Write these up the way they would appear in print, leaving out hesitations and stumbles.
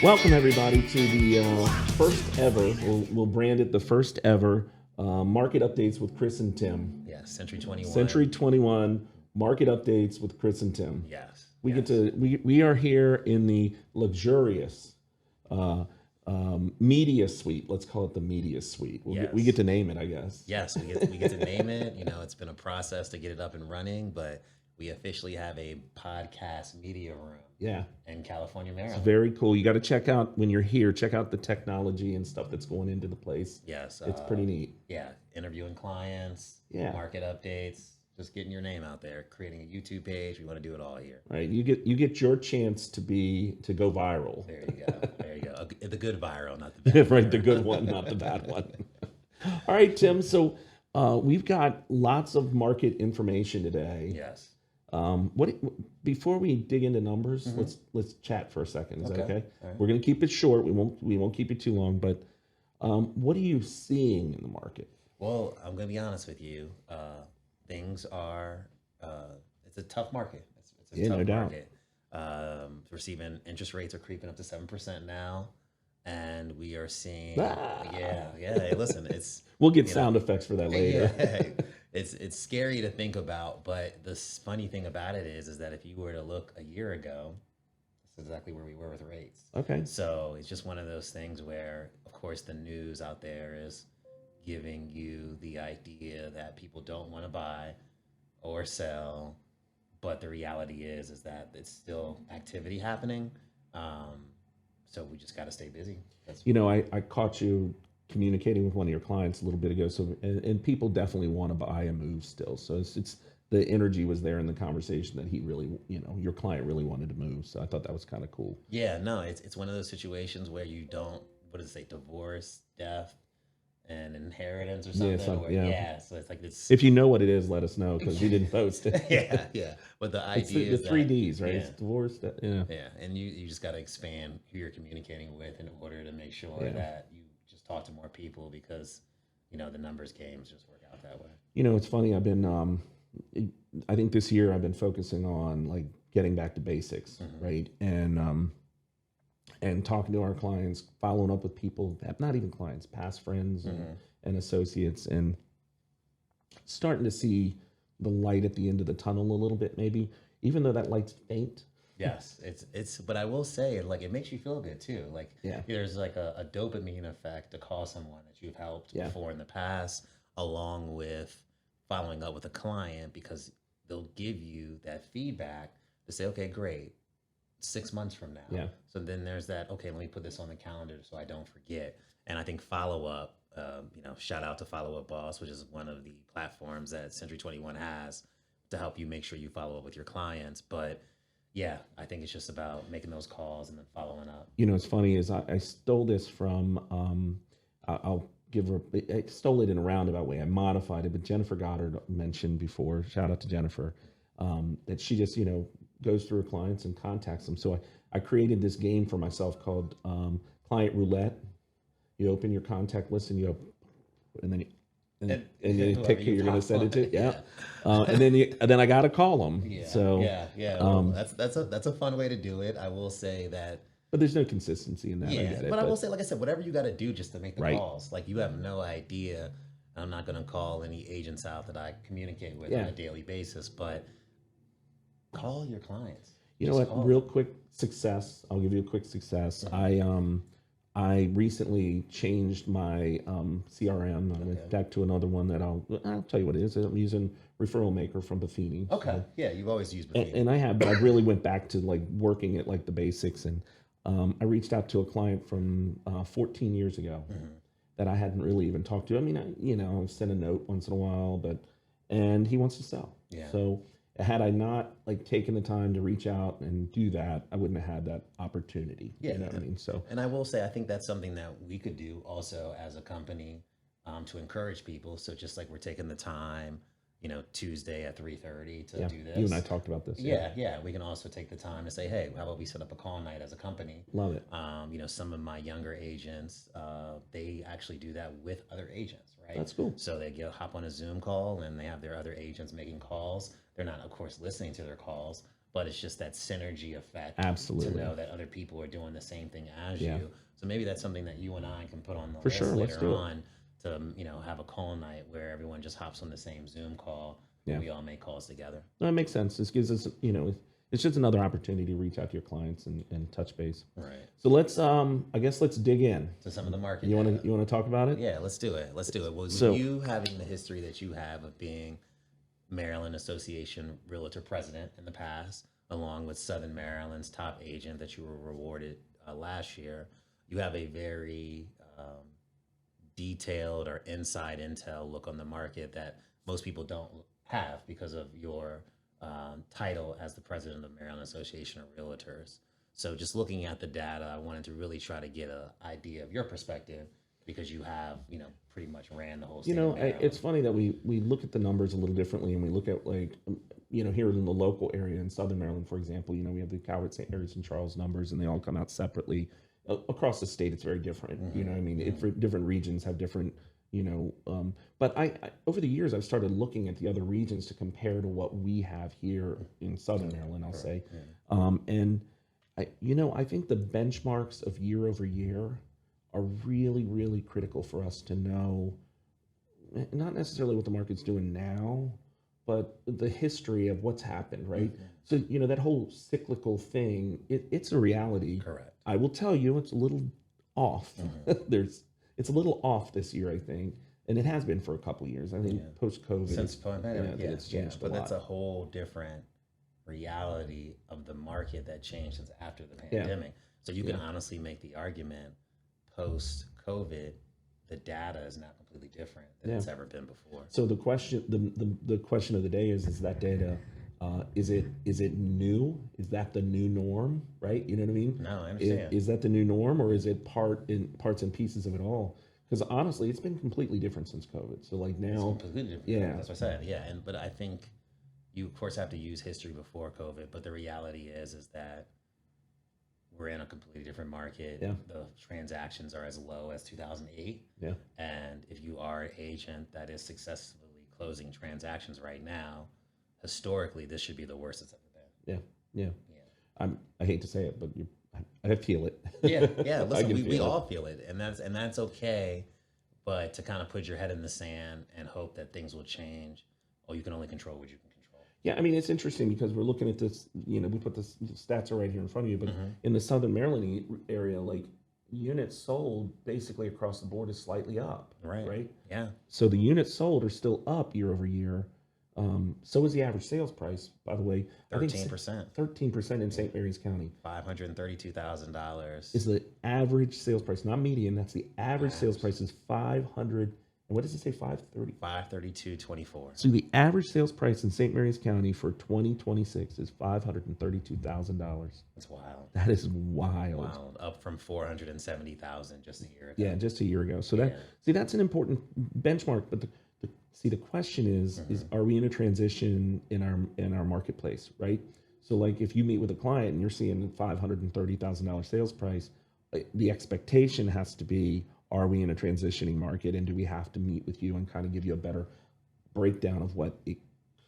Welcome everybody to the first ever. We'll brand it the first ever market updates with Chris and Tim. Yeah, Century 21. Century 21 market updates with Chris and Tim. Yes. We yes. get to we are here in the luxurious uh, media suite. Let's call it the media suite. We get to name it, I guess. Yes, we get to name it. You know, it's been a process to get it up and running, but we officially have a podcast media room. Yeah. In California, Maryland. It's very cool. You got to check out when you're here. Check out the technology and stuff that's going into the place. Yes, it's pretty neat. Yeah, interviewing clients. Yeah. Market updates. Just getting your name out there. Creating a YouTube page. We want to do it all here. Right. You get your chance to go viral. There you go. There you go. The good viral, not the bad. Right. The good one, not the bad one. All right, Tim. So we've got lots of market information today. Yes. Before we dig into numbers, let's chat for a second. Is that okay? Right. We're going to keep it short. We won't keep it too long. But what are you seeing in the market? Well, I'm going to be honest with you. Things are. It's a tough market. It's a tough market. Receiving interest rates are creeping up to 7% now, and we are seeing. Yeah. Hey, listen, it's. We'll get sound effects for that later. Yeah. It's scary to think about, but the funny thing about it is that if you were to look a year ago, this is exactly where we were with rates. Okay. So it's just one of those things where, of course, the news out there is giving you the idea that people don't want to buy or sell, but the reality is that it's still activity happening. So we just got to stay busy. I caught you communicating with one of your clients a little bit ago. So, and people definitely want to buy a move still. So it's the energy was there in the conversation that he really, your client really wanted to move. So I thought that was kind of cool. Yeah, no, it's one of those situations where you don't, what does it say, divorce, death, and inheritance or something. Yeah. So it's like this. If you know what it is, let us know because we didn't post it. yeah. But the idea is the three Ds, right? Yeah. It's divorce. Yeah, and you just got to expand who you're communicating with in order to make sure that you just talk to more people because the numbers games just work out that way. It's funny. I've been I think this year I've been focusing on like getting back to basics, right? And talking to our clients, following up with people, not even clients, past friends and associates, and starting to see the light at the end of the tunnel a little bit, maybe, even though that light's faint. Yes, it's. But I will say, like, it makes you feel good too. Like, there's like a dopamine effect to call someone that you've helped before in the past, along with following up with a client because they'll give you that feedback to say, okay, great. 6 months from now. Yeah. So then there's that, okay, let me put this on the calendar so I don't forget. And I think follow up, shout out to Follow Up Boss, which is one of the platforms that Century 21 has to help you make sure you follow up with your clients. But yeah, I think it's just about making those calls and then following up. What's funny is I stole this from, I'll give her, I stole it in a roundabout way. I modified it, but Jennifer Goddard mentioned before, shout out to Jennifer, that she just, goes through her clients and contacts them. So I created this game for myself called Client Roulette. You open your contact list and and you pick who you're going to send it to. Yeah. And then I got to call them. Yeah. So that's a fun way to do it. I will say that. But there's no consistency in that. Yeah. I get it, but I will say, like I said, whatever you got to do just to make the calls. Like you have no idea. I'm not going to call any agents out that I communicate with on a daily basis, but call your clients. You know what? Real quick success. I'll give you a quick success. I recently changed my CRM. I went back to another one that I'll tell you what it is. I'm using Referral Maker from Buffini. Okay. So, yeah, you've always used Buffini. And I have, but I really went back to like working at like the basics. And I reached out to a client from 14 years ago that I hadn't really even talked to. I mean, I send a note once in a while, and he wants to sell. Yeah. So had I not like taken the time to reach out and do that, I wouldn't have had that opportunity. Yeah, you know what I mean? So, and I will say, I think that's something that we could do also as a company to encourage people. So just like we're taking the time, Tuesday at 3:30 to do this. You and I talked about this. Yeah. We can also take the time to say, hey, how about we set up a call night as a company? Love it. Some of my younger agents, they actually do that with other agents, right? That's cool. So they hop on a Zoom call and they have their other agents making calls. They're not, of course, listening to their calls, but it's just that synergy effect Absolutely. to know that other people are doing the same thing as Yeah. you. So maybe that's something that you and I can put on the For list sure. Let's later do on to, have a call night where everyone just hops on the same Zoom call. Yeah. We all make calls together. No, it makes sense. This gives us, it's just another opportunity to reach out to your clients and touch base. Right. So let's, I guess let's dig in to some of the market. You want to talk about it? Yeah, let's do it. Let's do it. Well, So- you having the history that you have of being Maryland Association Realtor President in the past, along with Southern Maryland's top agent that you were rewarded last year, you have a very detailed or inside intel look on the market that most people don't have because of your title as the president of the Maryland Association of Realtors. So just looking at the data, I wanted to really try to get an idea of your perspective because you have, pretty much ran the whole state of Maryland. It's funny that we look at the numbers a little differently, and we look at here in the local area in Southern Maryland, for example, we have the Calvert, St. Mary's, and Charles numbers, and they all come out separately. Across the state, it's very different. Mm-hmm. Different regions have different, but I over the years, I've started looking at the other regions to compare to what we have here in Southern Maryland, I'll say. Yeah. And I think the benchmarks of year over year are really, really critical for us to know, not necessarily what the market's doing now, but the history of what's happened, right? Mm-hmm. So, that whole cyclical thing, it's a reality. Correct. I will tell you, it's a little off. Mm-hmm. It's a little off this year, I think. And it has been for a couple of years. I think post-COVID. Since pandemic, it's changed a lot. But that's a whole different reality of the market that changed since after the pandemic. Yeah. So you can honestly make the argument post-COVID, the data is now completely different than it's ever been before. So the question, the question of the day is that data, is it new? Is that the new norm? Right? You know what I mean? No, I understand. Is that the new norm, or is it parts and pieces of it all? Because honestly, it's been completely different since COVID. So like now, it's completely different. Yeah, that's what I said. Yeah, but I think you of course have to use history before COVID, but the reality is that we're in a completely different market. Yeah. The transactions are as low as 2008. Yeah. And if you are an agent that is successfully closing transactions right now, historically, this should be the worst it's ever been. Yeah. I hate to say it, but I feel it. Yeah. Listen, we all feel it, and that's okay. But to kind of put your head in the sand and hope that things will change, you can only control what you can control. Yeah, I mean, it's interesting because we're looking at this, we put the stats are right here in front of you, but in the Southern Maryland area, like units sold basically across the board is slightly up. Right? Yeah. So the units sold are still up year over year. So is the average sales price, by the way. 13%. 13% in St. Mary's County. $532,000 is the average sales price, not median. That's the average sales price is 500. And what does it say? 530. 532.24. So the average sales price in St. Mary's County for 2026 is $532,000. That's wild. That is wild. Wild. Up from 470,000 just a year ago. Yeah, just a year ago. So that's an important benchmark. But the question is are we in a transition in our marketplace, right? So like if you meet with a client and you're seeing a $530,000 sales price, the expectation has to be, are we in a transitioning market, and do we have to meet with you and kind of give you a better breakdown of what it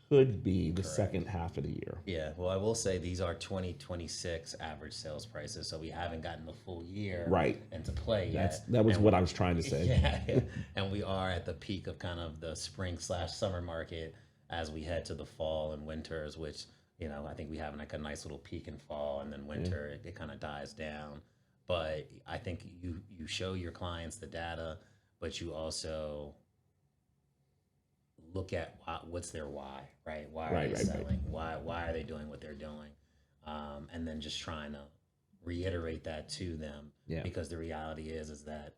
could be the second half of the year? Yeah, well, I will say these are 2026 average sales prices, so we haven't gotten the full year into play yet. That was what I was trying to say. Yeah, and we are at the peak of kind of the spring/summer market as we head to the fall and winters, which, I think we have like a nice little peak in fall, and then winter, it kind of dies down. But I think you show your clients the data, but you also look at what's their why, right? Why are they selling? Why are they doing what they're doing? And then just trying to reiterate that to them, because the reality is that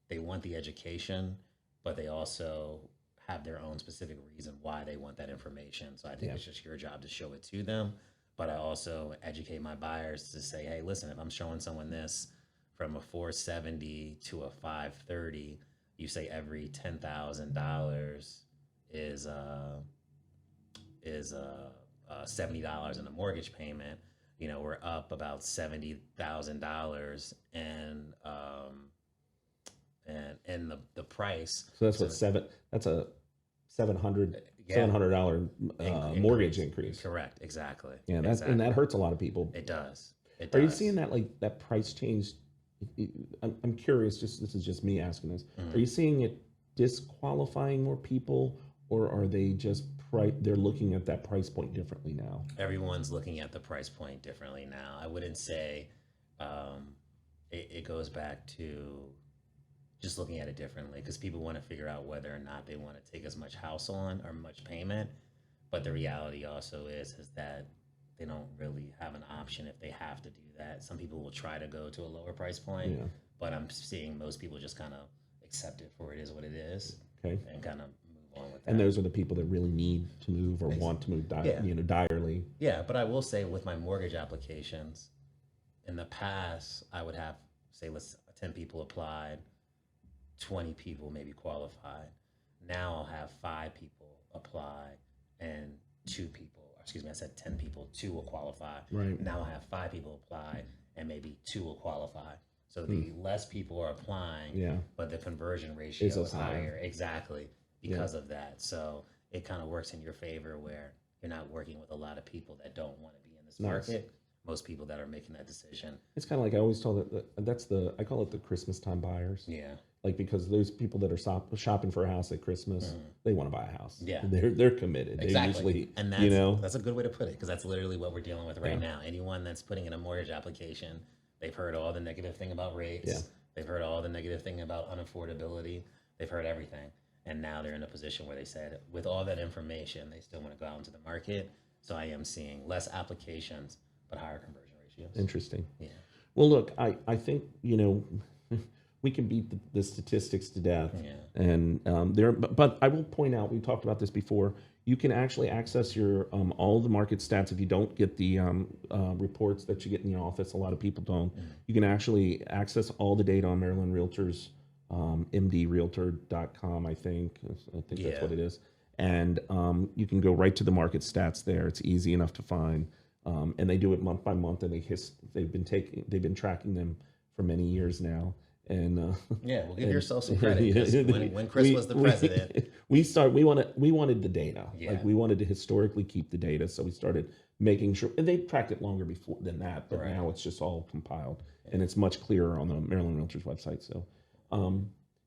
they want the education, but they also have their own specific reason why they want that information. So I think it's just your job to show it to them. But I also educate my buyers to say, hey, listen, if I'm showing someone this from a 470 to a 530, you say every $10,000 is $70 in a mortgage payment. We're up about $70,000 and the price. So that's a $700 mortgage increase. Correct. Exactly. Yeah, exactly. And that hurts a lot of people. It does. Are you seeing that, like, that price change? I'm curious. This is just me asking this. Are you seeing it disqualifying more people, or are they just they're looking at that price point differently now? Everyone's looking at the price point differently now. I wouldn't say it goes back to just looking at it differently, because people want to figure out whether or not they want to take as much house on or much payment. But the reality also is that they don't really have an option if they have to do that. Some people will try to go to a lower price point, but I'm seeing most people just kind of accept it for it is what it is, and kind of move on with that. And those are the people that really need to move or want to move, direly. Yeah, but I will say with my mortgage applications, in the past, I would have, say, 10 people applied, 20 people maybe qualified. Now I'll have 5 people apply and 2 people, excuse me, I said 10 people, 2 will qualify. Right. Now I'll have 5 people apply and maybe 2 will qualify. So the less people are applying, but the conversion ratio is higher. Exactly, because of that. So it kind of works in your favor where you're not working with a lot of people that don't want to be in this market. Most people that are making that decision. It's kind of like I always tell I call it the Christmas time buyers. Yeah. Like, because those people that are shopping for a house at Christmas, they want to buy a house. Yeah. They're committed. Exactly. And that's a good way to put it, because that's literally what we're dealing with right now. Anyone that's putting in a mortgage application, they've heard all the negative thing about rates. Yeah. They've heard all the negative thing about unaffordability. They've heard everything. And now they're in a position where they said, with all that information, they still want to go out into the market. So I am seeing less applications, but higher conversion ratios. Interesting. Yeah. Well, look, I think, we can beat the statistics to death. Yeah. And but I will point out, we talked about this before, you can actually access your all the market stats if you don't get the reports that you get in the office. A lot of people don't. You can actually access all the data on Maryland Realtors, mdrealtor.com, I think that's what it is. And you can go right to the market stats there. It's easy enough to find. And they do it month by month, and they've been tracking them for many years now. And well, give yourself some credit, because when Chris was the president, we wanted the data. Like, we wanted to historically keep the data, so we started making sure. And they tracked it longer before than that, but now it's just all compiled, and it's much clearer on the Maryland Realtors website. So,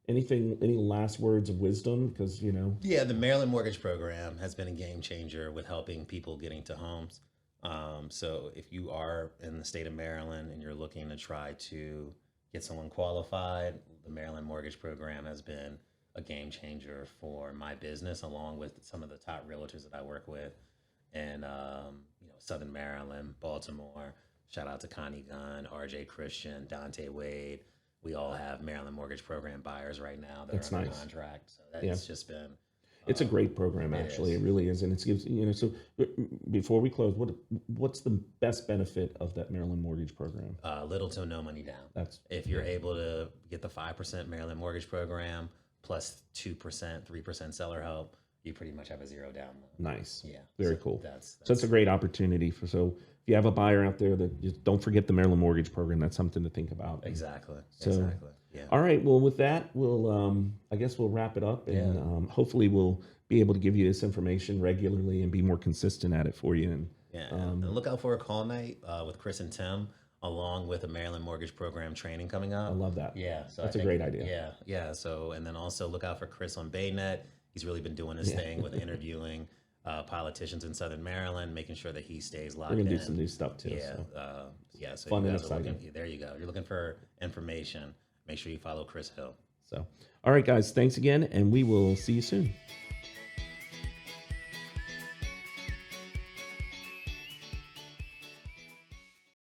any last words of wisdom? Because the Maryland Mortgage Program has been a game changer with helping people getting to homes. So if you are in the state of Maryland and you're looking to try to get someone qualified, the Maryland Mortgage Program has been a game changer for my business, along with some of the top realtors that I work with in Southern Maryland, Baltimore. Shout out to Connie Gunn, RJ Christian, Dante Wade. We all have Maryland Mortgage Program buyers right now that are under contract. So that's just been... It's a great program, actually. It really is, and it gives So, before we close, what's the best benefit of that Maryland Mortgage Program? Little to no money down. If you're able to get the 5% Maryland Mortgage Program plus 2%, 3% seller help, you pretty much have a zero down loan. Nice. Yeah. Very cool. So it's a great opportunity for. So if you have a buyer out there, that just don't forget the Maryland Mortgage Program. That's something to think about. Exactly. Yeah. All right. Well, with that, I guess we'll wrap it up, and hopefully we'll be able to give you this information regularly and be more consistent at it for you. And look out for a call night with Chris and Tim, along with a Maryland Mortgage Program training coming up. I love that. Yeah. So that's a great idea. Yeah. So, and then also look out for Chris on Baynet. He's really been doing his thing with interviewing politicians in Southern Maryland, making sure that he stays locked in. We're going to do some new stuff too. So fun and exciting. There you go. You're looking for information. Make sure you follow Chris Hill. So, all right, guys, thanks again, and we will see you soon.